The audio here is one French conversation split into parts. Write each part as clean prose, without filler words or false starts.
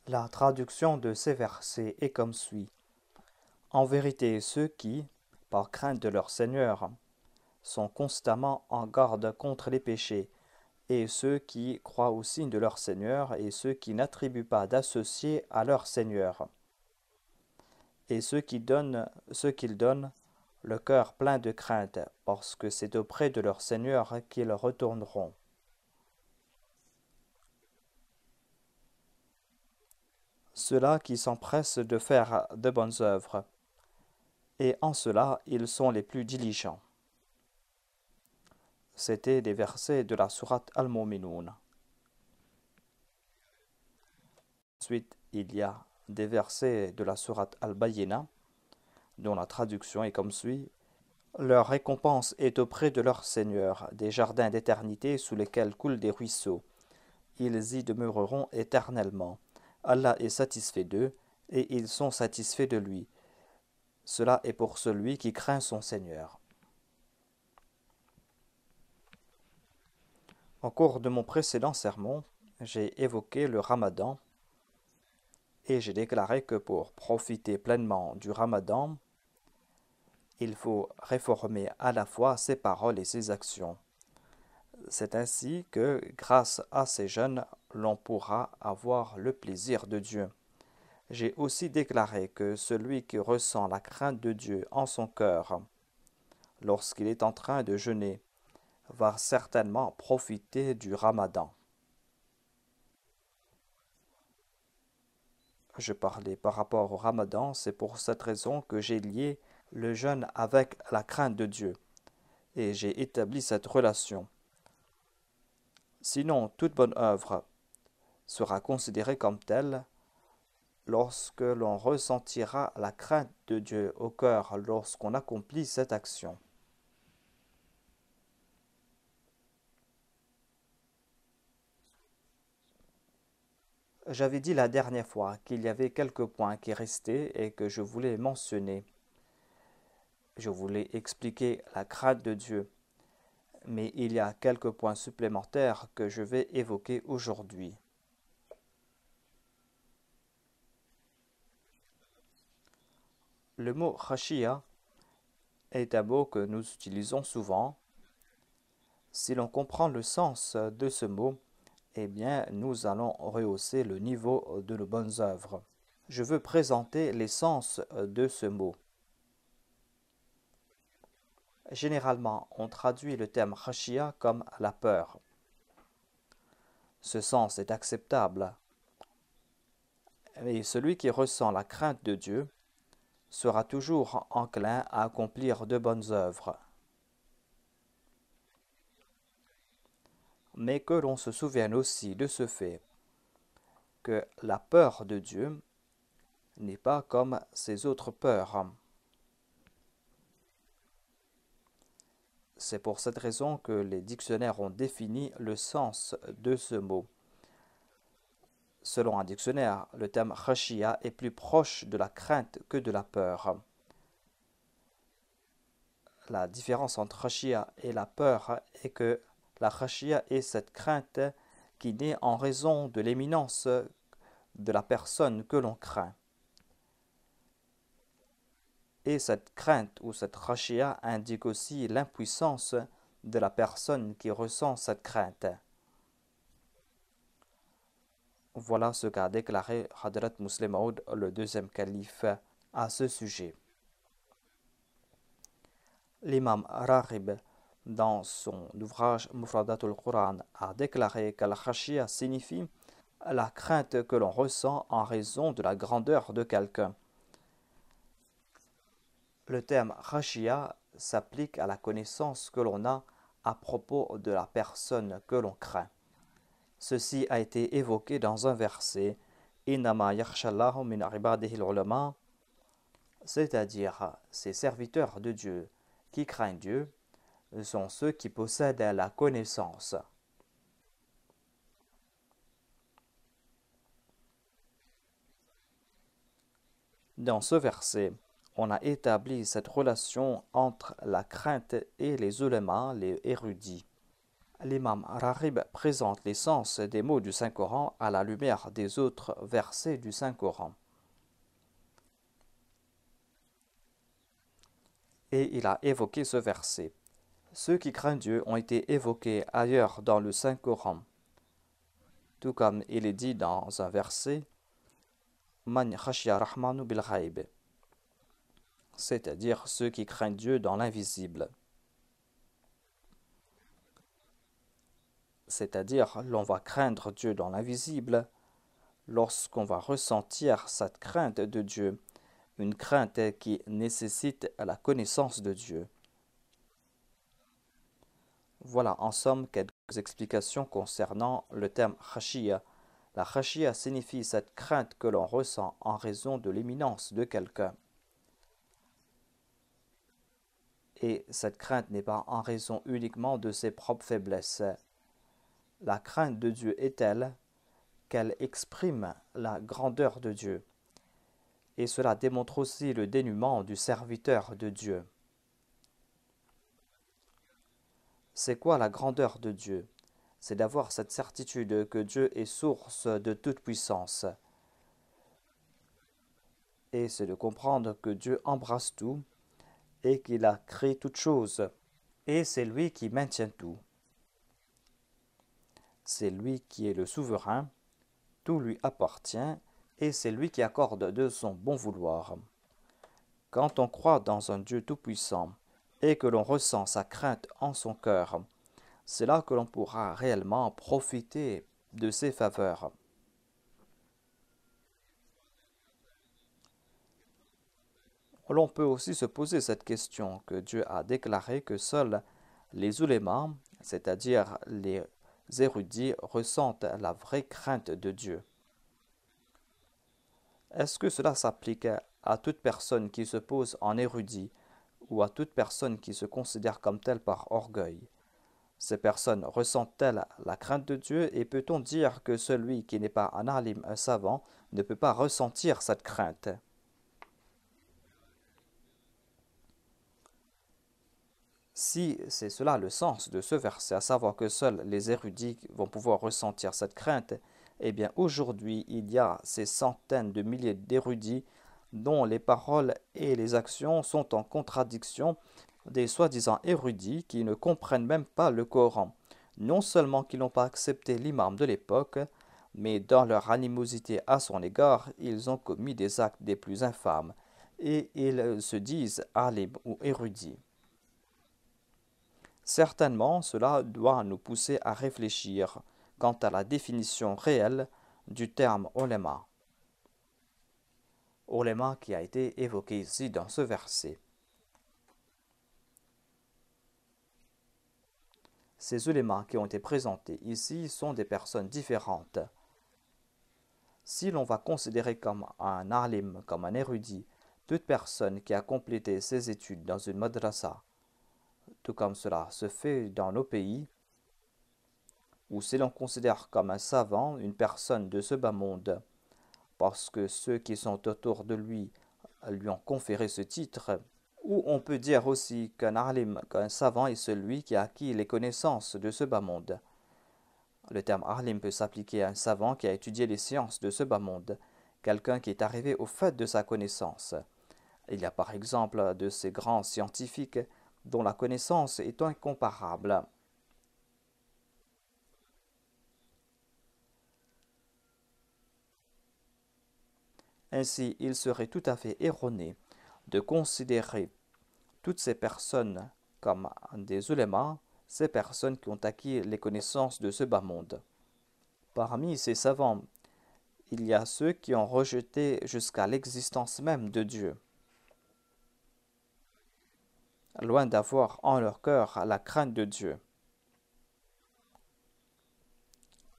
La traduction de ces versets est comme suit. En vérité, ceux qui, par crainte de leur Seigneur, sont constamment en garde contre les péchés, et ceux qui croient au signe de leur Seigneur, et ceux qui n'attribuent pas d'associés à leur Seigneur, et ceux qu'ils donnent le cœur plein de crainte, parce que c'est auprès de leur Seigneur qu'ils retourneront. Ceux-là qui s'empressent de faire de bonnes œuvres, et en cela ils sont les plus diligents. C'étaient des versets de la sourate Al-Mu'minun. Ensuite, il y a des versets de la sourate Al-Bayyina, dont la traduction est comme suit. Leur récompense est auprès de leur Seigneur, des jardins d'éternité sous lesquels coulent des ruisseaux. Ils y demeureront éternellement. Allah est satisfait d'eux, et ils sont satisfaits de lui. Cela est pour celui qui craint son Seigneur. Au cours de mon précédent sermon, j'ai évoqué le Ramadan et j'ai déclaré que pour profiter pleinement du Ramadan, il faut réformer à la fois ses paroles et ses actions. C'est ainsi que, grâce à ces jeûnes, l'on pourra avoir le plaisir de Dieu. J'ai aussi déclaré que celui qui ressent la crainte de Dieu en son cœur, lorsqu'il est en train de jeûner, va certainement profiter du Ramadan. Je parlais par rapport au Ramadan, c'est pour cette raison que j'ai lié le jeûne avec la crainte de Dieu, et j'ai établi cette relation. Sinon, toute bonne œuvre sera considérée comme telle lorsque l'on ressentira la crainte de Dieu au cœur lorsqu'on accomplit cette action. J'avais dit la dernière fois qu'il y avait quelques points qui restaient et que je voulais mentionner. Je voulais expliquer la crainte de Dieu, mais il y a quelques points supplémentaires que je vais évoquer aujourd'hui. Le mot khashia est un mot que nous utilisons souvent. Si l'on comprend le sens de ce mot, eh bien, nous allons rehausser le niveau de nos bonnes œuvres. Je veux présenter l'essence de ce mot. Généralement, on traduit le terme khashia comme la peur. Ce sens est acceptable, mais celui qui ressent la crainte de Dieu sera toujours enclin à accomplir de bonnes œuvres. Mais que l'on se souvienne aussi de ce fait que la peur de Dieu n'est pas comme ces autres peurs. C'est pour cette raison que les dictionnaires ont défini le sens de ce mot. Selon un dictionnaire, le terme khashia est plus proche de la crainte que de la peur. La différence entre khashia et la peur est que la khashia est cette crainte qui naît en raison de l'éminence de la personne que l'on craint. Et cette crainte ou cette khashia indique aussi l'impuissance de la personne qui ressent cette crainte. Voilà ce qu'a déclaré Hadrat Muslim Maud, le deuxième calife, à ce sujet. L'imam Raghib, dans son ouvrage Mufradatul Quran, a déclaré que la khashia signifie la crainte que l'on ressent en raison de la grandeur de quelqu'un. Le terme khashia s'applique à la connaissance que l'on a à propos de la personne que l'on craint. Ceci a été évoqué dans un verset Innama yakhshallahu min ibadihi al-ulama, c'est-à-dire ces serviteurs de Dieu qui craignent Dieu sont ceux qui possèdent la connaissance. Dans ce verset, on a établi cette relation entre la crainte et les ulémas, les érudits. L'imam Raghib présente l'essence des mots du Saint-Coran à la lumière des autres versets du Saint-Coran. Et il a évoqué ce verset. Ceux qui craignent Dieu ont été évoqués ailleurs dans le Saint-Coran. Tout comme il est dit dans un verset, Man khashiya rahmanu bil ghaib, c'est-à-dire ceux qui craignent Dieu dans l'invisible. C'est-à-dire, l'on va craindre Dieu dans l'invisible lorsqu'on va ressentir cette crainte de Dieu, une crainte qui nécessite la connaissance de Dieu. Voilà en somme quelques explications concernant le terme khashiyya. La khashiyya signifie cette crainte que l'on ressent en raison de l'imminence de quelqu'un. Et cette crainte n'est pas en raison uniquement de ses propres faiblesses. La crainte de Dieu est telle qu'elle exprime la grandeur de Dieu. Et cela démontre aussi le dénuement du serviteur de Dieu. C'est quoi la grandeur de Dieu? C'est d'avoir cette certitude que Dieu est source de toute puissance. Et c'est de comprendre que Dieu embrasse tout et qu'il a créé toutes choses. Et c'est lui qui maintient tout. C'est lui qui est le souverain, tout lui appartient et c'est lui qui accorde de son bon vouloir. Quand on croit dans un Dieu tout-puissant et que l'on ressent sa crainte en son cœur, c'est là que l'on pourra réellement profiter de ses faveurs. L'on peut aussi se poser cette question que Dieu a déclaré que seuls les ulémas, c'est-à-dire les érudits, ressentent la vraie crainte de Dieu. Est-ce que cela s'applique à toute personne qui se pose en érudit ou à toute personne qui se considère comme telle par orgueil? Ces personnes ressentent-elles la crainte de Dieu et peut-on dire que celui qui n'est pas un alim, un savant, ne peut pas ressentir cette crainte? Si c'est cela le sens de ce verset, à savoir que seuls les érudits vont pouvoir ressentir cette crainte, eh bien aujourd'hui il y a ces centaines de milliers d'érudits dont les paroles et les actions sont en contradiction des soi-disant érudits qui ne comprennent même pas le Coran. Non seulement qu'ils n'ont pas accepté l'imam de l'époque, mais dans leur animosité à son égard, ils ont commis des actes des plus infâmes, et ils se disent alim ou érudits. Certainement, cela doit nous pousser à réfléchir quant à la définition réelle du terme ulema. Ulema qui a été évoqué ici dans ce verset. Ces ulémas qui ont été présentés ici sont des personnes différentes. Si l'on va considérer comme un alim, comme un érudit, toute personne qui a complété ses études dans une madrasa, tout comme cela se fait dans nos pays, ou si l'on considère comme un savant une personne de ce bas monde, parce que ceux qui sont autour de lui ont conféré ce titre, ou on peut dire aussi qu'un alim, qu'un savant est celui qui a acquis les connaissances de ce bas monde. Le terme alim peut s'appliquer à un savant qui a étudié les sciences de ce bas monde, quelqu'un qui est arrivé au fait de sa connaissance. Il y a par exemple de ces grands scientifiques dont la connaissance est incomparable. Ainsi, il serait tout à fait erroné de considérer toutes ces personnes comme des ulémas, ces personnes qui ont acquis les connaissances de ce bas monde. Parmi ces savants, il y a ceux qui ont rejeté jusqu'à l'existence même de Dieu, loin d'avoir en leur cœur la crainte de Dieu.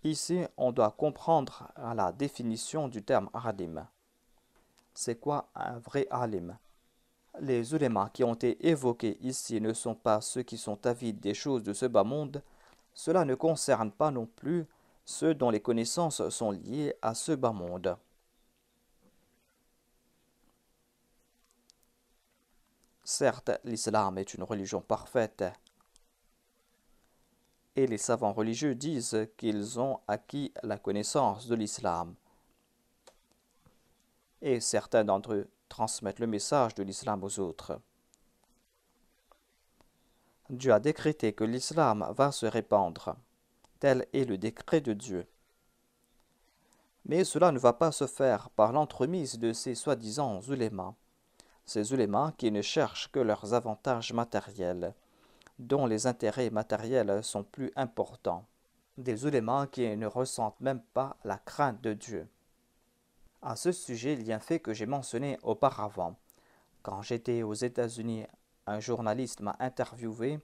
Ici, on doit comprendre la définition du terme alim. C'est quoi un vrai alim? Les ulémas qui ont été évoqués ici ne sont pas ceux qui sont avides des choses de ce bas monde. Cela ne concerne pas non plus ceux dont les connaissances sont liées à ce bas monde. Certes, l'islam est une religion parfaite Et les savants religieux disent qu'ils ont acquis la connaissance de l'islam. Et certains d'entre eux transmettent le message de l'islam aux autres. Dieu a décrété que l'islam va se répandre. Tel est le décret de Dieu. Mais cela ne va pas se faire par l'entremise de ces soi-disant ulémas. Ces ulémas qui ne cherchent que leurs avantages matériels, dont les intérêts matériels sont plus importants. Des ulémas qui ne ressentent même pas la crainte de Dieu. À ce sujet, il y a un fait que j'ai mentionné auparavant. Quand j'étais aux États-Unis, un journaliste m'a interviewé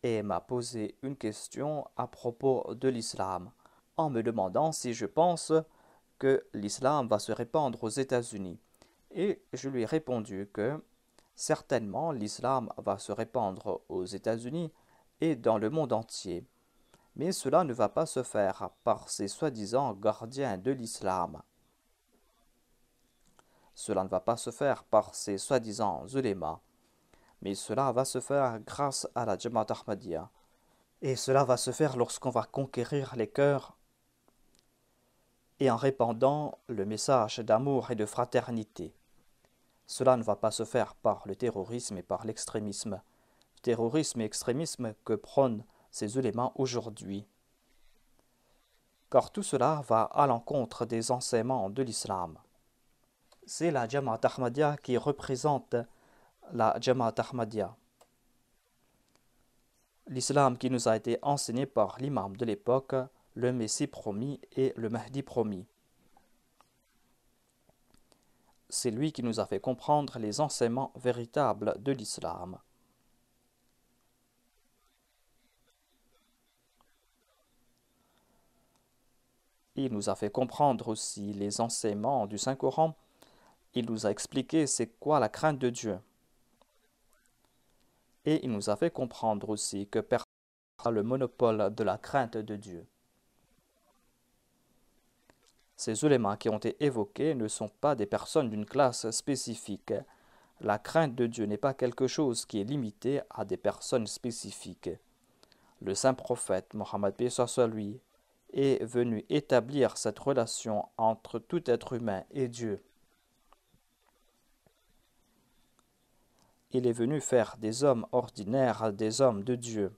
et m'a posé une question à propos de l'islam, en me demandant si je pense que l'islam va se répandre aux États-Unis. Et je lui ai répondu que certainement l'islam va se répandre aux États-Unis et dans le monde entier. Mais cela ne va pas se faire par ces soi-disant gardiens de l'islam. Cela ne va pas se faire par ces soi-disant ulémas. Mais cela va se faire grâce à la Jamaat Ahmadiyya. Et cela va se faire lorsqu'on va conquérir les cœurs et en répandant le message d'amour et de fraternité. Cela ne va pas se faire par le terrorisme et par l'extrémisme. Terrorisme et extrémisme que prônent ces ulémas aujourd'hui. Car tout cela va à l'encontre des enseignements de l'islam. C'est la Jamaat Ahmadiyya qui représente la Jamaat Ahmadiyya. L'islam qui nous a été enseigné par l'imam de l'époque, le Messie promis et le Mahdi promis. C'est lui qui nous a fait comprendre les enseignements véritables de l'islam. Il nous a fait comprendre aussi les enseignements du Saint-Coran. Il nous a expliqué c'est quoi la crainte de Dieu. Et il nous a fait comprendre aussi que personne n'a le monopole de la crainte de Dieu. Ces ulémas qui ont été évoqués ne sont pas des personnes d'une classe spécifique. La crainte de Dieu n'est pas quelque chose qui est limité à des personnes spécifiques. Le saint prophète Mohammed paix soit lui est venu établir cette relation entre tout être humain et Dieu. Il est venu faire des hommes ordinaires des hommes de Dieu.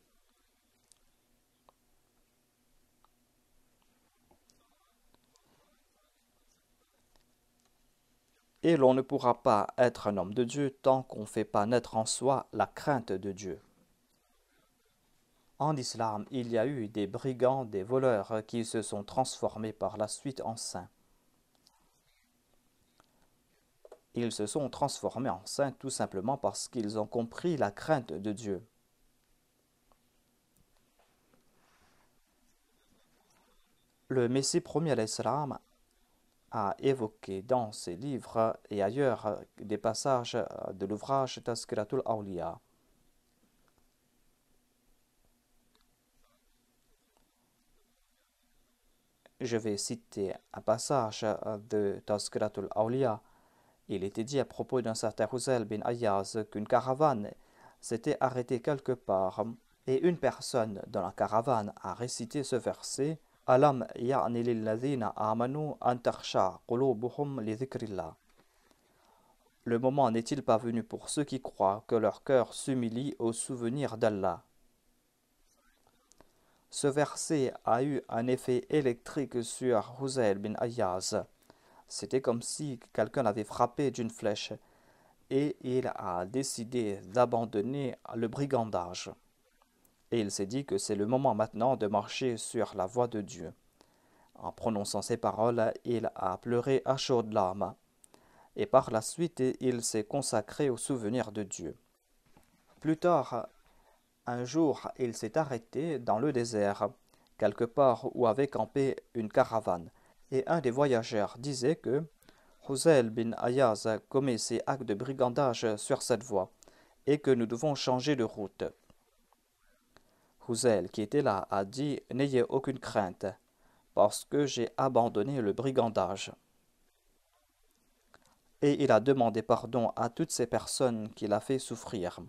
Et l'on ne pourra pas être un homme de Dieu tant qu'on ne fait pas naître en soi la crainte de Dieu. En islam, il y a eu des brigands, des voleurs qui se sont transformés par la suite en saints. Ils se sont transformés en saints tout simplement parce qu'ils ont compris la crainte de Dieu. Le Messie premier à l'Islam a évoqué dans ses livres et ailleurs des passages de l'ouvrage Tazkiratul Awliya. Je vais citer un passage de Tazkiratul Awliya. Il était dit à propos d'un certain Huzail bin Ayyaz qu'une caravane s'était arrêtée quelque part et une personne dans la caravane a récité ce verset Alam ya'ni lilladhina amanu an takhsha qulubuhum li dhikrillah. Le moment n'est-il pas venu pour ceux qui croient que leur cœur s'humilie au souvenir d'Allah? Ce verset a eu un effet électrique sur Huzail bin Ayyaz. C'était comme si quelqu'un l'avait frappé d'une flèche et il a décidé d'abandonner le brigandage. Et il s'est dit que c'est le moment maintenant de marcher sur la voie de Dieu. En prononçant ces paroles, il a pleuré à chaudes larmes. Et par la suite, il s'est consacré au souvenir de Dieu. Plus tard, un jour, il s'est arrêté dans le désert, quelque part où avait campé une caravane. Et un des voyageurs disait que Huzail bin Ayyaz commet ses actes de brigandage sur cette voie et que nous devons changer de route. Huzail, qui était là, a dit « N'ayez aucune crainte, parce que j'ai abandonné le brigandage. » Et il a demandé pardon à toutes ces personnes qu'il a fait souffrir.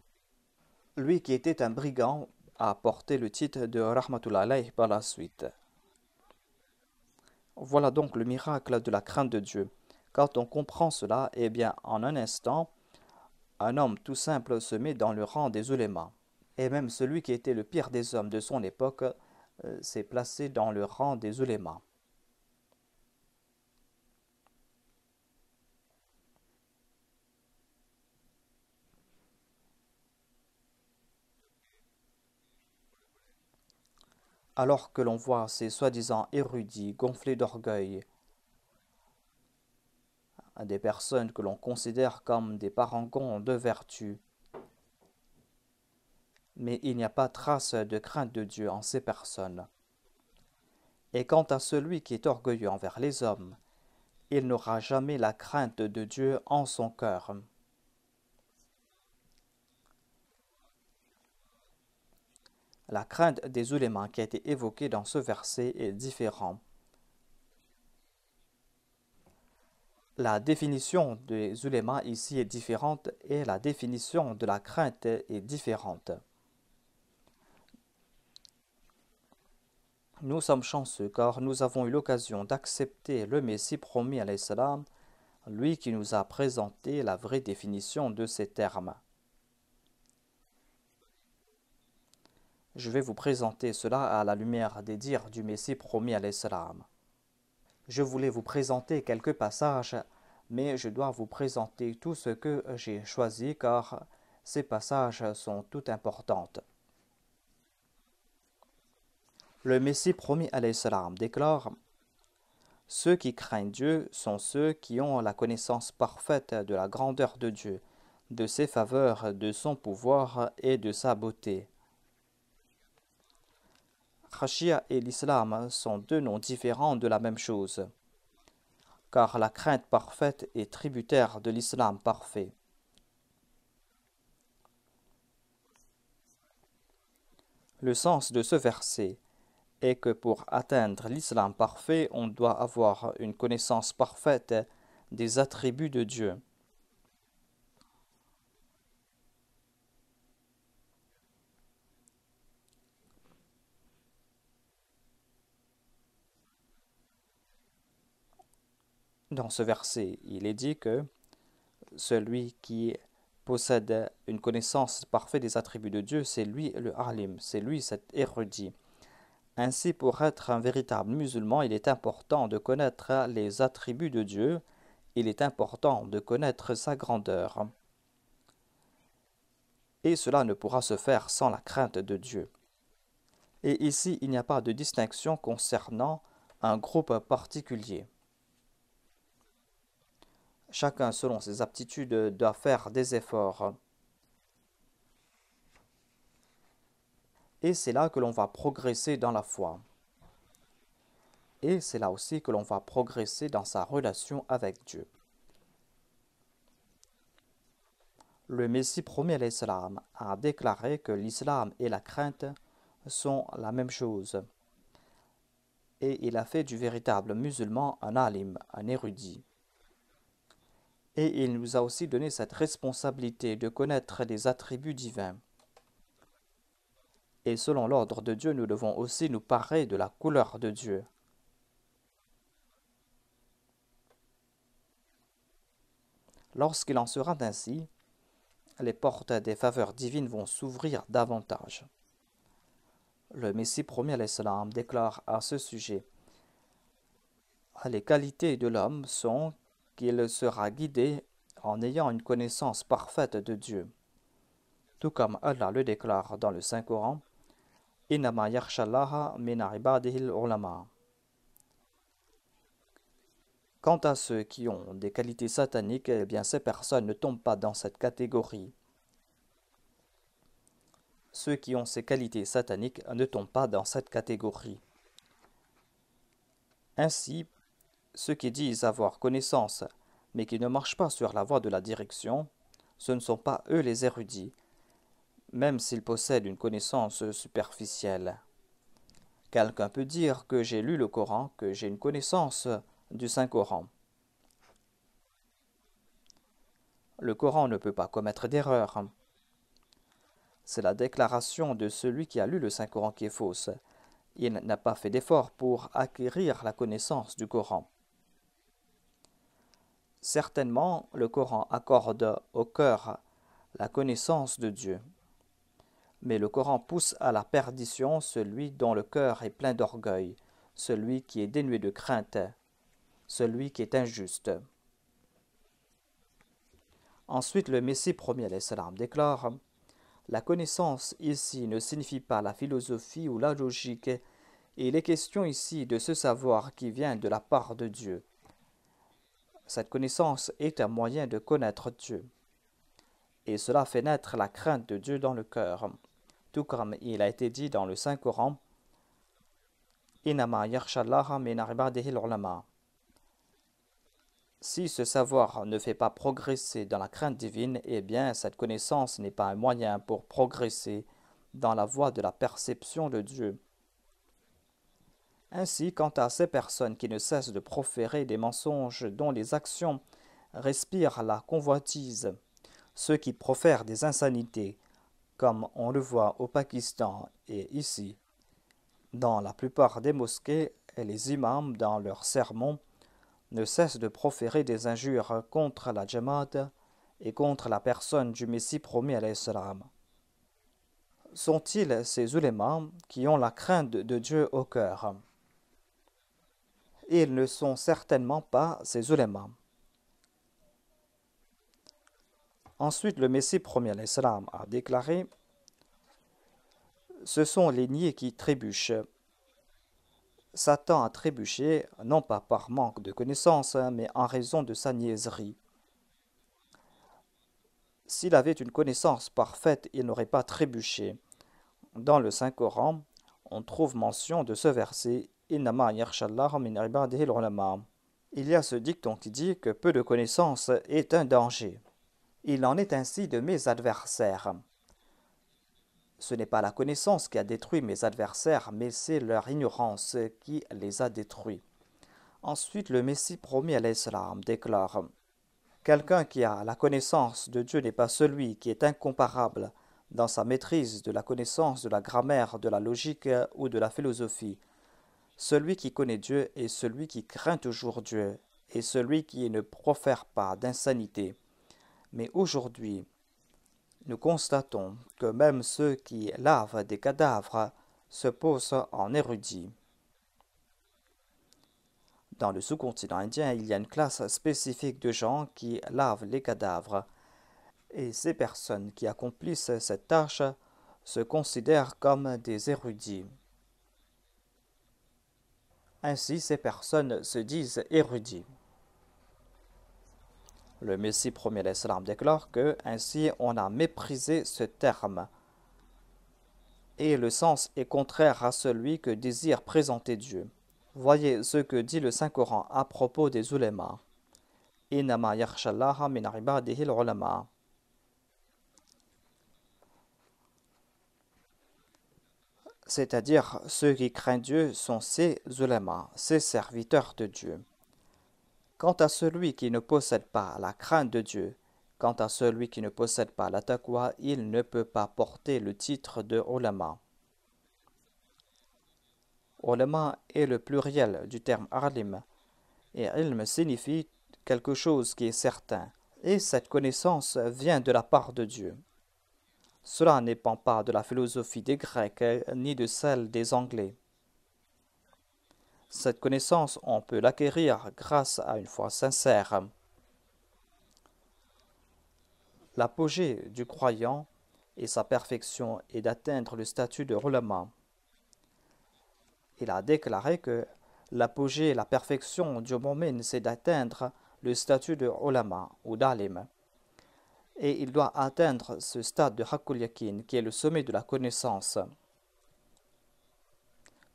Lui qui était un brigand a porté le titre de Rahmatullah alayh par la suite. Voilà donc le miracle de la crainte de Dieu. Quand on comprend cela, eh bien, en un instant, un homme tout simple se met dans le rang des ulémas. Et même celui qui était le pire des hommes de son époque s'est placé dans le rang des ulémas. Alors que l'on voit ces soi-disant érudits gonflés d'orgueil, des personnes que l'on considère comme des parangons de vertu, mais il n'y a pas trace de crainte de Dieu en ces personnes. Et quant à celui qui est orgueilleux envers les hommes, il n'aura jamais la crainte de Dieu en son cœur. La crainte des ulémas qui a été évoquée dans ce verset est différente. La définition des ulémas ici est différente et la définition de la crainte est différente. Nous sommes chanceux car nous avons eu l'occasion d'accepter le Messie promis alayhi salam, lui qui nous a présenté la vraie définition de ces termes. Je vais vous présenter cela à la lumière des dires du Messie promis alayhi salam. Je voulais vous présenter quelques passages, mais je dois vous présenter tout ce que j'ai choisi car ces passages sont tout importants. Le Messie promis alayhi salam déclare: ceux qui craignent Dieu sont ceux qui ont la connaissance parfaite de la grandeur de Dieu, de ses faveurs, de son pouvoir et de sa beauté. Khashia et l'islam sont deux noms différents de la même chose, car la crainte parfaite est tributaire de l'islam parfait. Le sens de ce verset est que pour atteindre l'islam parfait, on doit avoir une connaissance parfaite des attributs de Dieu. Dans ce verset, il est dit que celui qui possède une connaissance parfaite des attributs de Dieu, c'est lui le alim, c'est lui cet érudit. Ainsi, pour être un véritable musulman, il est important de connaître les attributs de Dieu, il est important de connaître sa grandeur. Et cela ne pourra se faire sans la crainte de Dieu. Et ici, il n'y a pas de distinction concernant un groupe particulier. Chacun, selon ses aptitudes, doit faire des efforts. Et c'est là que l'on va progresser dans la foi. Et c'est là aussi que l'on va progresser dans sa relation avec Dieu. Le Messie promis alayhi salam a déclaré que l'islam et la crainte sont la même chose. Et il a fait du véritable musulman un alim, un érudit. Et il nous a aussi donné cette responsabilité de connaître les attributs divins. Et selon l'ordre de Dieu, nous devons aussi nous parer de la couleur de Dieu. Lorsqu'il en sera ainsi, les portes des faveurs divines vont s'ouvrir davantage. Le Messie promis alayhi salam déclare à ce sujet: les qualités de l'homme sont qu'il sera guidé en ayant une connaissance parfaite de Dieu. Tout comme Allah le déclare dans le Saint-Coran: Innama yakhshallaha min ibadihil ulama. Quant à ceux qui ont des qualités sataniques, eh bien ces personnes ne tombent pas dans cette catégorie. Ceux qui ont ces qualités sataniques ne tombent pas dans cette catégorie. Ainsi, ceux qui disent avoir connaissance, mais qui ne marchent pas sur la voie de la direction, ce ne sont pas eux les érudits, même s'ils possèdent une connaissance superficielle. Quelqu'un peut dire que j'ai lu le Coran, que j'ai une connaissance du Saint-Coran. Le Coran ne peut pas commettre d'erreur. C'est la déclaration de celui qui a lu le Saint-Coran qui est fausse. Il n'a pas fait d'effort pour acquérir la connaissance du Coran. Certainement, le Coran accorde au cœur la connaissance de Dieu. Mais le Coran pousse à la perdition celui dont le cœur est plein d'orgueil, celui qui est dénué de crainte, celui qui est injuste. Ensuite, le Messie premier alayhi salam déclare: la connaissance ici ne signifie pas la philosophie ou la logique, et il est question ici de ce savoir qui vient de la part de Dieu. Cette connaissance est un moyen de connaître Dieu, et cela fait naître la crainte de Dieu dans le cœur, tout comme il a été dit dans le Saint-Coran: Innama yakhshallaha min ibadihi al-ulama. Si ce savoir ne fait pas progresser dans la crainte divine, eh bien cette connaissance n'est pas un moyen pour progresser dans la voie de la perception de Dieu. Ainsi, quant à ces personnes qui ne cessent de proférer des mensonges dont les actions respirent la convoitise, ceux qui profèrent des insanités, comme on le voit au Pakistan et ici, dans la plupart des mosquées, et les imams dans leurs sermons ne cessent de proférer des injures contre la Jamaat et contre la personne du Messie promis alayhi salam. Sont-ils ces ulémas qui ont la crainte de Dieu au cœur? Ils ne sont certainement pas ces ulémas. Ensuite, le Messie promis alayhi salam a déclaré: ce sont les niais qui trébuchent. Satan a trébuché, non pas par manque de connaissances, mais en raison de sa niaiserie. S'il avait une connaissance parfaite, il n'aurait pas trébuché. Dans le Saint-Coran, on trouve mention de ce verset: Innama yakhshallaha min ibadihi al-ulama. Il y a ce dicton qui dit que peu de connaissance est un danger. Il en est ainsi de mes adversaires. Ce n'est pas la connaissance qui a détruit mes adversaires, mais c'est leur ignorance qui les a détruits. Ensuite, le Messie promis alayhi salam déclare: quelqu'un qui a la connaissance de Dieu n'est pas celui qui est incomparable dans sa maîtrise de la connaissance de la grammaire, de la logique ou de la philosophie. Celui qui connaît Dieu est celui qui craint toujours Dieu, et celui qui ne profère pas d'insanité. Mais aujourd'hui, nous constatons que même ceux qui lavent des cadavres se posent en érudits. Dans le sous-continent indien, il y a une classe spécifique de gens qui lavent les cadavres, et ces personnes qui accomplissent cette tâche se considèrent comme des érudits. Ainsi, ces personnes se disent érudits. Le Messie premier alayhi salam déclare que ainsi on a méprisé ce terme, et le sens est contraire à celui que désire présenter Dieu. Voyez ce que dit le Saint-Coran à propos des ulémas. Innama yakhshallaha min ibadihi al-ulama. C'est-à-dire, ceux qui craignent Dieu sont ces ulémas, ces serviteurs de Dieu. Quant à celui qui ne possède pas la crainte de Dieu, quant à celui qui ne possède pas la taqwa, il ne peut pas porter le titre de ulama. Ulama est le pluriel du terme alim, et ilm signifie quelque chose qui est certain, et cette connaissance vient de la part de Dieu. Cela ne dépend pas de la philosophie des Grecs ni de celle des Anglais. Cette connaissance, on peut l'acquérir grâce à une foi sincère. L'apogée du croyant et sa perfection est d'atteindre le statut de ulama. Il a déclaré que l'apogée et la perfection du mu'min, c'est d'atteindre le statut de ulama ou d'alim. Et il doit atteindre ce stade de haqqul yakin, qui est le sommet de la connaissance.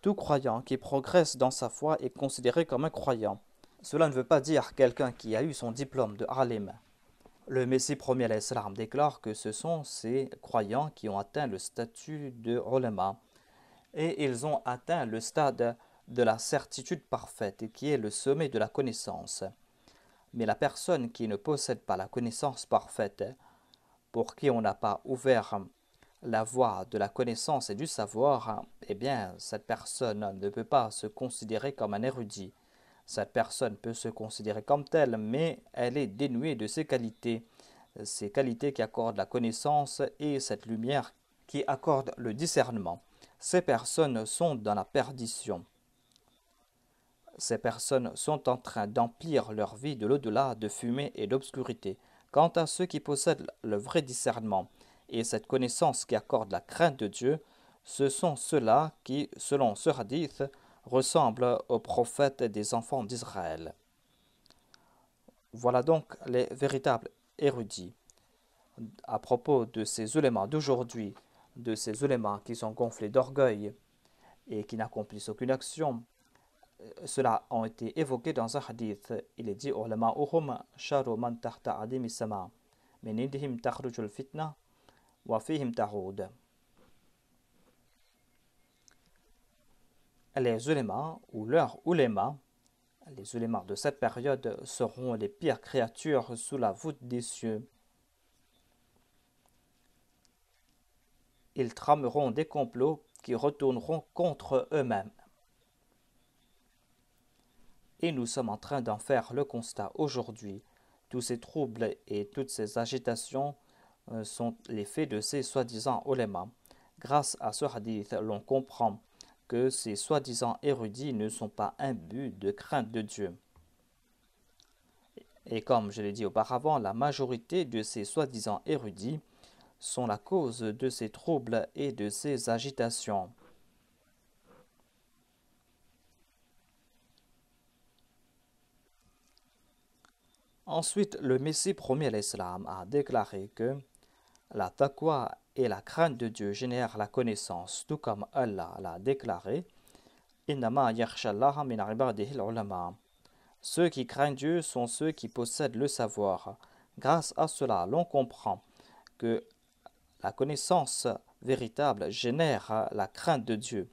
Tout croyant qui progresse dans sa foi est considéré comme un croyant. Cela ne veut pas dire quelqu'un qui a eu son diplôme de alim. Le Messie premier alayhi salam déclare que ce sont ces croyants qui ont atteint le statut de ulama, et ils ont atteint le stade de la certitude parfaite, qui est le sommet de la connaissance. Mais la personne qui ne possède pas la connaissance parfaite, pour qui on n'a pas ouvert la voie de la connaissance et du savoir, eh bien, cette personne ne peut pas se considérer comme un érudit. Cette personne peut se considérer comme telle, mais elle est dénuée de ses qualités qui accordent la connaissance et cette lumière qui accorde le discernement. Ces personnes sont dans la perdition. Ces personnes sont en train d'emplir leur vie de l'au-delà de fumée et d'obscurité. Quant à ceux qui possèdent le vrai discernement et cette connaissance qui accorde la crainte de Dieu, ce sont ceux-là qui, selon ce hadith, ressemblent aux prophètes des enfants d'Israël. Voilà donc les véritables érudits. À propos de ces ulémas d'aujourd'hui, de ces ulémas qui sont gonflés d'orgueil et qui n'accomplissent aucune action, cela a été évoqué dans un hadith. Il est dit ulama'uhum sharu man tahta adimi sama min indihim takhrujul fitna wa fihim ta'ud. Les ulémas ou leurs ulémas, les ulémas de cette période seront les pires créatures sous la voûte des cieux. Ils trameront des complots qui retourneront contre eux-mêmes. Et nous sommes en train d'en faire le constat aujourd'hui. Tous ces troubles et toutes ces agitations sont les faits de ces soi-disant ulémas. Grâce à ce hadith, l'on comprend que ces soi-disant érudits ne sont pas imbus de crainte de Dieu. Et comme je l'ai dit auparavant, la majorité de ces soi-disant érudits sont la cause de ces troubles et de ces agitations. Ensuite, le Messie promis à l'Islam a déclaré que la taqwa et la crainte de Dieu génèrent la connaissance, tout comme Allah l'a déclaré. Innama yakhshallaha min ibadihi al-ulama. Ceux qui craignent Dieu sont ceux qui possèdent le savoir. Grâce à cela, l'on comprend que la connaissance véritable génère la crainte de Dieu.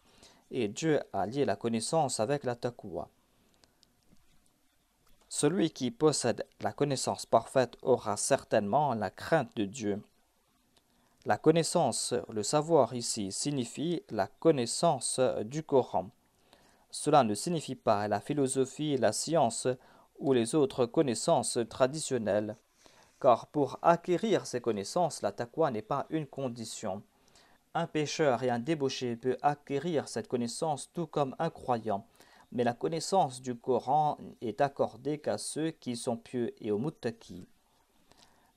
Et Dieu a lié la connaissance avec la taqwa. Celui qui possède la connaissance parfaite aura certainement la crainte de Dieu. La connaissance, le savoir ici, signifie la connaissance du Coran. Cela ne signifie pas la philosophie, la science ou les autres connaissances traditionnelles, car pour acquérir ces connaissances, la taqwa n'est pas une condition. Un pécheur et un débauché peut acquérir cette connaissance tout comme un croyant, mais la connaissance du Coran est accordée qu'à ceux qui sont pieux et aux muttaqis.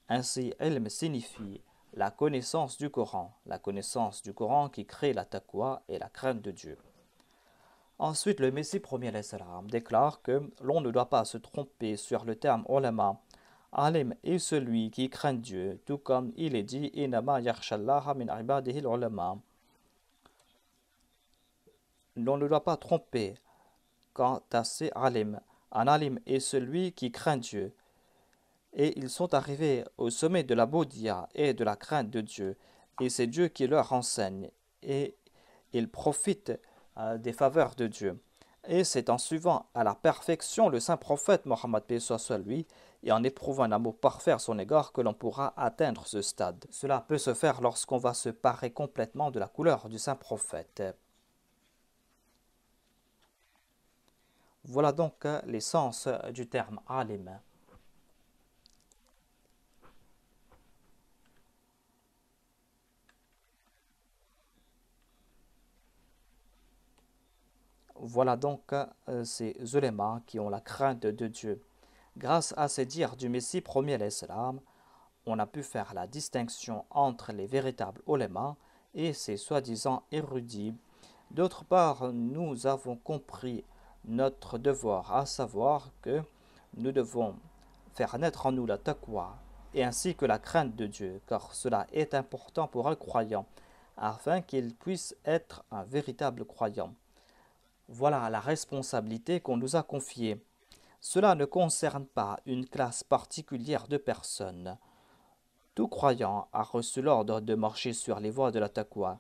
Ainsi, ilm signifie la connaissance du Coran qui crée la taqwa et la crainte de Dieu. Ensuite, le Messie premier déclare que l'on ne doit pas se tromper sur le terme ulama. Alim est celui qui craint Dieu, tout comme il est dit Innama yakhshallaha min ibadihi al-ulama. L'on ne doit pas tromper quant à ces alim. Un alim est celui qui craint Dieu. Et ils sont arrivés au sommet de la bouddhia et de la crainte de Dieu. Et c'est Dieu qui leur enseigne. Et ils profitent des faveurs de Dieu. Et c'est en suivant à la perfection le saint prophète Mohammed paix soit sur lui et en éprouvant un amour parfait à son égard que l'on pourra atteindre ce stade. Cela peut se faire lorsqu'on va se parer complètement de la couleur du saint prophète. Voilà donc l'essence du terme alim. Voilà donc ces ulémas qui ont la crainte de Dieu. Grâce à ces dires du Messie premier à l'Islam, on a pu faire la distinction entre les véritables ulémas et ces soi-disant érudits. D'autre part, nous avons compris notre devoir, à savoir que nous devons faire naître en nous la taqwa et ainsi que la crainte de Dieu, car cela est important pour un croyant, afin qu'il puisse être un véritable croyant. Voilà la responsabilité qu'on nous a confiée. Cela ne concerne pas une classe particulière de personnes. Tout croyant a reçu l'ordre de marcher sur les voies de la taqwa.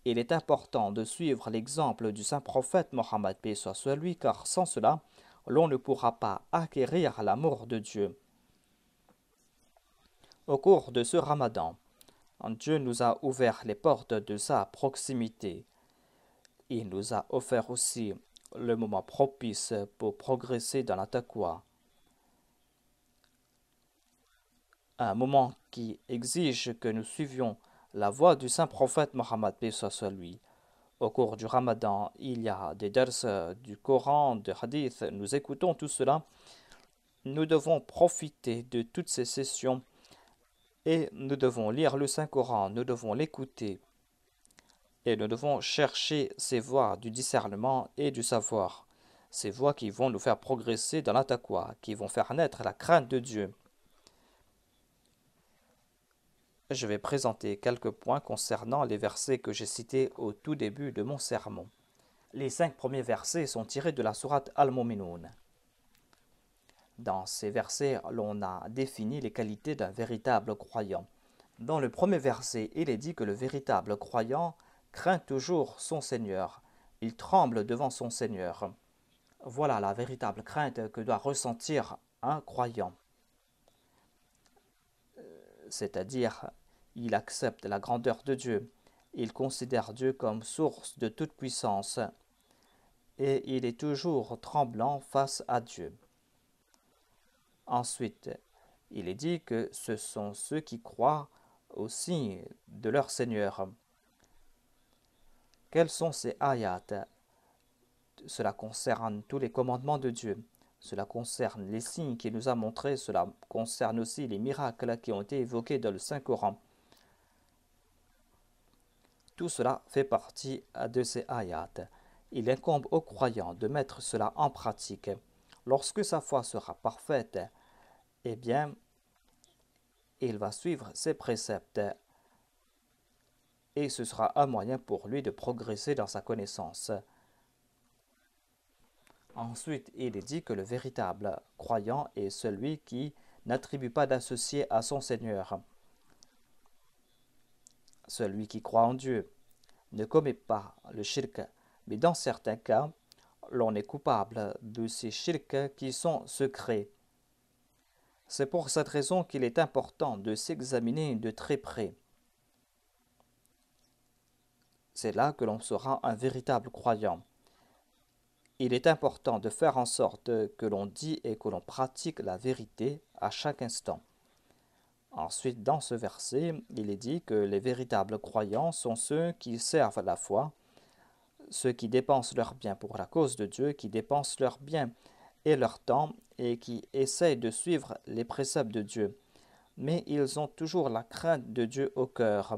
Il est important de suivre l'exemple du saint prophète Mohammed paix soit sur lui, car sans cela, l'on ne pourra pas acquérir l'amour de Dieu. Au cours de ce ramadan, Dieu nous a ouvert les portes de sa proximité. Il nous a offert aussi le moment propice pour progresser dans la taqwa. Un moment qui exige que nous suivions la voie du saint prophète Mohammed, paix soit lui. Au cours du Ramadan, il y a des dars du Coran, de hadith, nous écoutons tout cela. Nous devons profiter de toutes ces sessions et nous devons lire le Saint-Coran, nous devons l'écouter et nous devons chercher ces voies du discernement et du savoir, ces voies qui vont nous faire progresser dans la taqwa, qui vont faire naître la crainte de Dieu. Je vais présenter quelques points concernant les versets que j'ai cités au tout début de mon sermon. Les 5 premiers versets sont tirés de la sourate Al-Mu'minun. Dans ces versets, l'on a défini les qualités d'un véritable croyant. Dans le premier verset, il est dit que le véritable croyant craint toujours son Seigneur. Il tremble devant son Seigneur. Voilà la véritable crainte que doit ressentir un croyant. C'est-à-dire, il accepte la grandeur de Dieu. Il considère Dieu comme source de toute puissance. Et il est toujours tremblant face à Dieu. Ensuite, il est dit que ce sont ceux qui croient au signe de leur Seigneur. Quels sont ces ayats? Cela concerne tous les commandements de Dieu. Cela concerne les signes qu'il nous a montrés. Cela concerne aussi les miracles qui ont été évoqués dans le Saint-Coran. Tout cela fait partie de ces ayats. Il incombe aux croyants de mettre cela en pratique. Lorsque sa foi sera parfaite, eh bien, il va suivre ses préceptes et ce sera un moyen pour lui de progresser dans sa connaissance. Ensuite, il est dit que le véritable croyant est celui qui n'attribue pas d'associé à son Seigneur. Celui qui croit en Dieu ne commet pas le shirk, mais dans certains cas, l'on est coupable de ces shirks qui sont secrets. C'est pour cette raison qu'il est important de s'examiner de très près. C'est là que l'on sera un véritable croyant. Il est important de faire en sorte que l'on dit et que l'on pratique la vérité à chaque instant. Ensuite, dans ce verset, il est dit que les véritables croyants sont ceux qui servent la foi, ceux qui dépensent leurs biens pour la cause de Dieu, qui dépensent leurs biens et leur temps et qui essayent de suivre les préceptes de Dieu. Mais ils ont toujours la crainte de Dieu au cœur,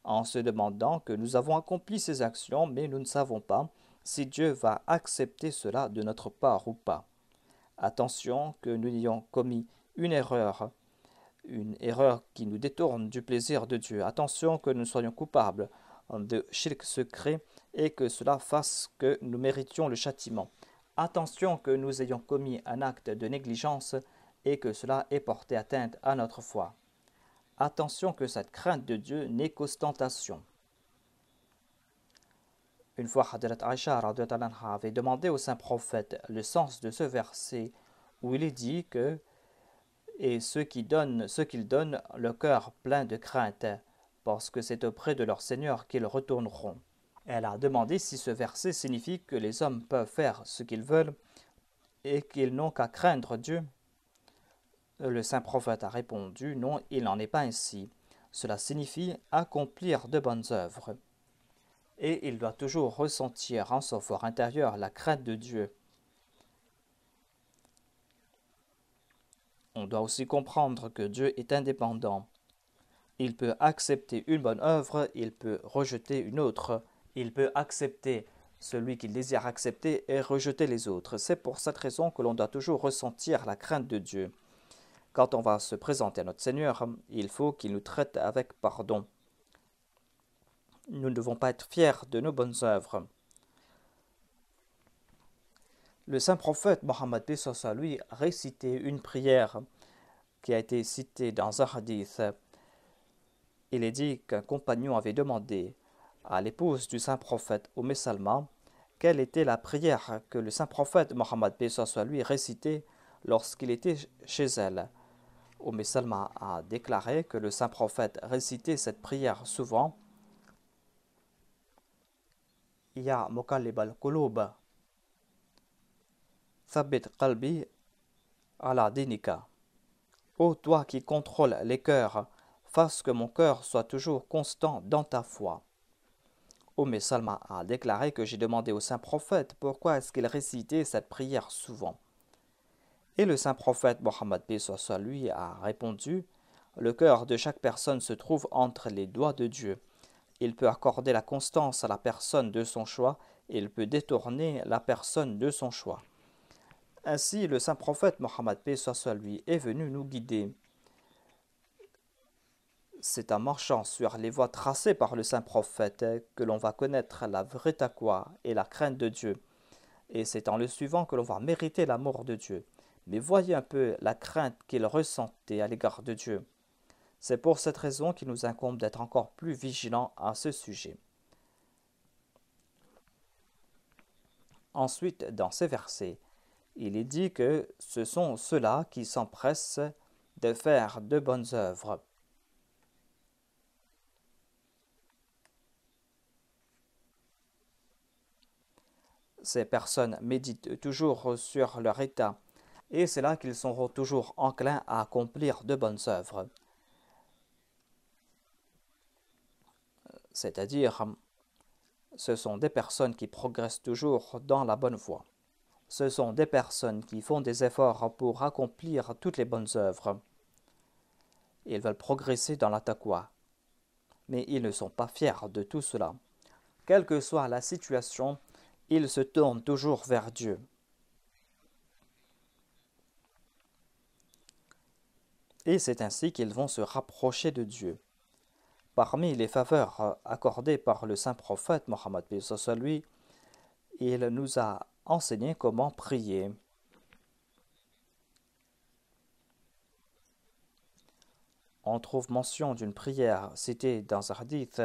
en se demandant que nous avons accompli ces actions, mais nous ne savons pas si Dieu va accepter cela de notre part ou pas. Attention que nous n'ayons commis une erreur qui nous détourne du plaisir de Dieu. Attention que nous soyons coupables de shirk secret et que cela fasse que nous méritions le châtiment. Attention que nous ayons commis un acte de négligence et que cela ait porté atteinte à notre foi. Attention que cette crainte de Dieu n'ait qu'ostentation. Une fois, Hadrat Aïcha avait demandé au saint prophète le sens de ce verset où il est dit que et ceux qu'ils donnent le cœur plein de crainte, parce que c'est auprès de leur Seigneur qu'ils retourneront. Elle a demandé si ce verset signifie que les hommes peuvent faire ce qu'ils veulent et qu'ils n'ont qu'à craindre Dieu. Le saint prophète a répondu non, il n'en est pas ainsi. Cela signifie accomplir de bonnes œuvres. Et il doit toujours ressentir en son fort intérieur la crainte de Dieu. On doit aussi comprendre que Dieu est indépendant. Il peut accepter une bonne œuvre, il peut rejeter une autre. Il peut accepter celui qu'il désire accepter et rejeter les autres. C'est pour cette raison que l'on doit toujours ressentir la crainte de Dieu. Quand on va se présenter à notre Seigneur, il faut qu'il nous traite avec pardon. Nous ne devons pas être fiers de nos bonnes œuvres. Le saint prophète Mohammed lui récitait une prière qui a été citée dans un hadith. Il est dit qu'un compagnon avait demandé à l'épouse du saint prophète Salma quelle était la prière que le saint prophète Mohammed lui récitait lorsqu'il était chez elle. Salma a déclaré que le saint prophète récitait cette prière souvent. Ya muqallib al-qulub, thabbit qalbi ala dinika. Ô toi qui contrôles les cœurs, fasse que mon cœur soit toujours constant dans ta foi. Salma a déclaré que j'ai demandé au saint prophète pourquoi est-ce qu'il récitait cette prière souvent. Et le saint prophète Mohammed paix soit sur lui a répondu: le cœur de chaque personne se trouve entre les doigts de Dieu. Il peut accorder la constance à la personne de son choix et il peut détourner la personne de son choix. Ainsi, le saint prophète Mohammed paix soit sur lui est venu nous guider. C'est en marchant sur les voies tracées par le saint prophète que l'on va connaître la vraie taqwa et la crainte de Dieu. Et c'est en le suivant que l'on va mériter l'amour de Dieu. Mais voyez un peu la crainte qu'il ressentait à l'égard de Dieu. C'est pour cette raison qu'il nous incombe d'être encore plus vigilants à ce sujet. Ensuite, dans ces versets, il est dit que ce sont ceux-là qui s'empressent de faire de bonnes œuvres. Ces personnes méditent toujours sur leur état, et c'est là qu'ils seront toujours enclins à accomplir de bonnes œuvres. C'est-à-dire, ce sont des personnes qui progressent toujours dans la bonne voie. Ce sont des personnes qui font des efforts pour accomplir toutes les bonnes œuvres. Ils veulent progresser dans la taqwa, mais ils ne sont pas fiers de tout cela. Quelle que soit la situation, ils se tournent toujours vers Dieu. Et c'est ainsi qu'ils vont se rapprocher de Dieu. Parmi les faveurs accordées par le saint prophète Mohammed lui, il nous a enseigné comment prier. On trouve mention d'une prière citée dans un hadith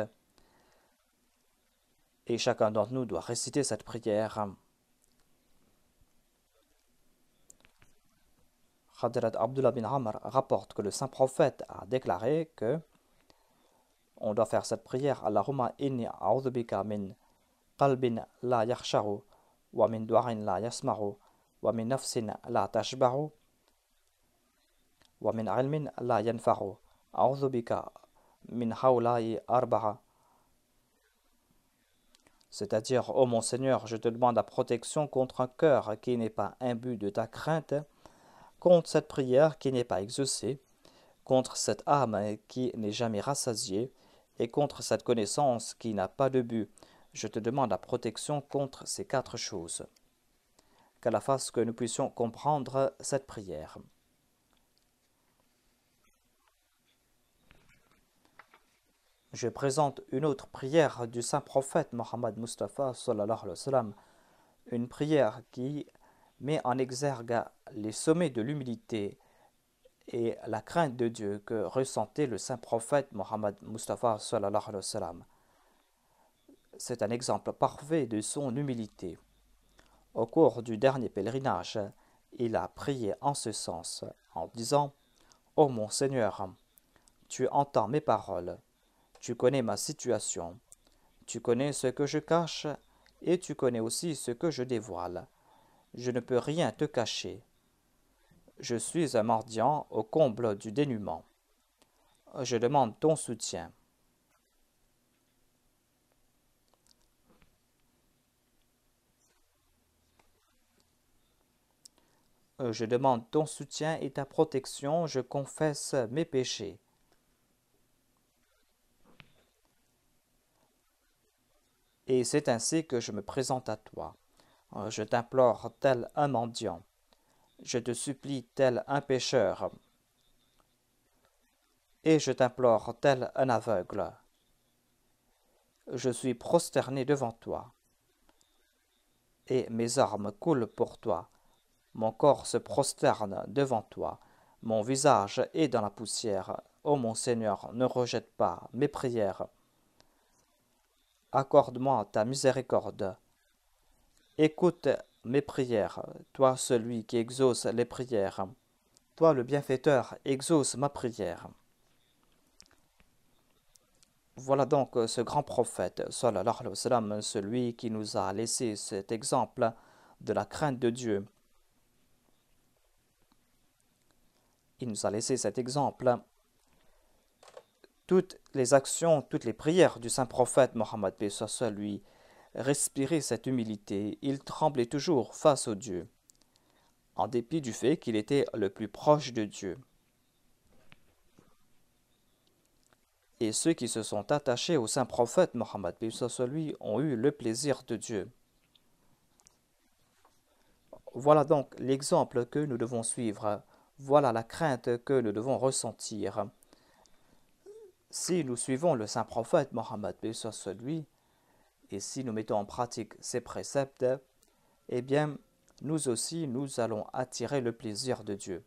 et chacun d'entre nous doit réciter cette prière. Hadrat Abdullah bin Amr rapporte que le saint prophète a déclaré que on doit faire cette prière: Allahumma inni a'udhu bika min qalbin la yakhsharu wa min du'ain la yasma'u wa min nafsin la tashba'u wa min ilmin la yanfa'u a'udhu bika min hawla'i arba'a. C'est-à-dire, ô mon Seigneur, je te demande la protection contre un cœur qui n'est pas imbu de ta crainte, contre cette prière qui n'est pas exaucée, contre cette âme qui n'est jamais rassasiée, et contre cette connaissance qui n'a pas de but. Je te demande la protection contre ces 4 choses. Qu'Allah fasse que nous puissions comprendre cette prière. Je présente une autre prière du saint prophète Mohammed Mustafa sallallahu alayhi wa sallam, une prière qui met en exergue les sommets de l'humilité et la crainte de Dieu que ressentait le saint prophète Mohammed Mustafa sallallahu alayhi wa sallam. C'est un exemple parfait de son humilité. Au cours du dernier pèlerinage, il a prié en ce sens, en disant: Ô mon Seigneur, tu entends mes paroles, tu connais ma situation, tu connais ce que je cache et tu connais aussi ce que je dévoile. Je ne peux rien te cacher. Je suis un mendiant au comble du dénuement. Je demande ton soutien. Je demande ton soutien et ta protection, je confesse mes péchés. Et c'est ainsi que je me présente à toi. Je t'implore tel un mendiant. Je te supplie tel un pécheur. Et je t'implore tel un aveugle. Je suis prosterné devant toi. Et mes armes coulent pour toi. Mon corps se prosterne devant toi. Mon visage est dans la poussière. Ô mon Seigneur, ne rejette pas mes prières. Accorde-moi ta miséricorde. Écoute mes prières, toi celui qui exauce les prières. Toi le bienfaiteur, exauce ma prière. Voilà donc ce grand prophète, sallallahu alayhi wa sallam, celui qui nous a laissé cet exemple de la crainte de Dieu. Il nous a laissé cet exemple. Toutes les actions, toutes les prières du saint prophète Mohammed lui respiraient cette humilité. Il tremblait toujours face au Dieu, en dépit du fait qu'il était le plus proche de Dieu. Et ceux qui se sont attachés au saint prophète Mohammed lui ont eu le plaisir de Dieu. Voilà donc l'exemple que nous devons suivre. Voilà la crainte que nous devons ressentir. Si nous suivons le saint prophète Mohammed lui, et si nous mettons en pratique ses préceptes, eh bien, nous aussi, nous allons attirer le plaisir de Dieu.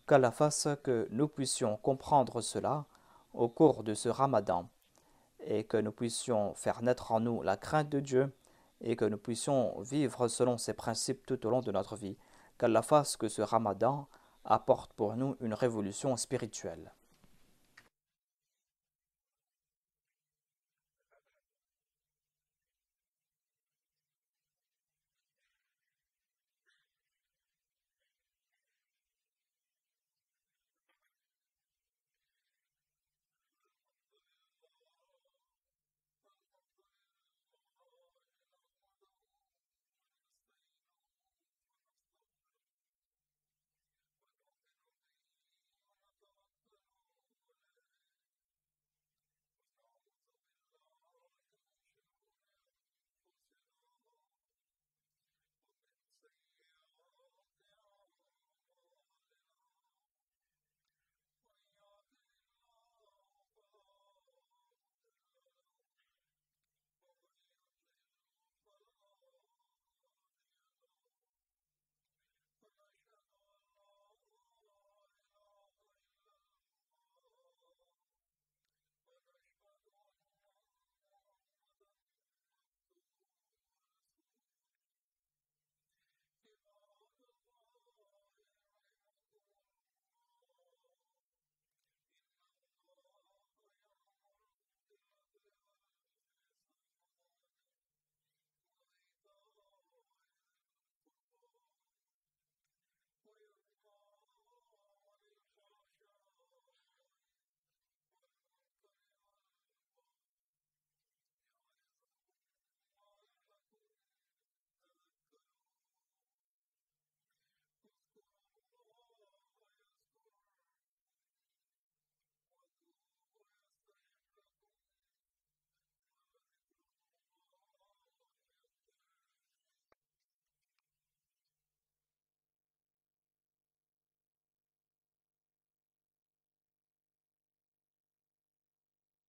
Qu'Allah fasse que nous puissions comprendre cela au cours de ce Ramadan et que nous puissions faire naître en nous la crainte de Dieu et que nous puissions vivre selon ses principes tout au long de notre vie. Qu'Allah fasse que ce Ramadan apporte pour nous une révolution spirituelle.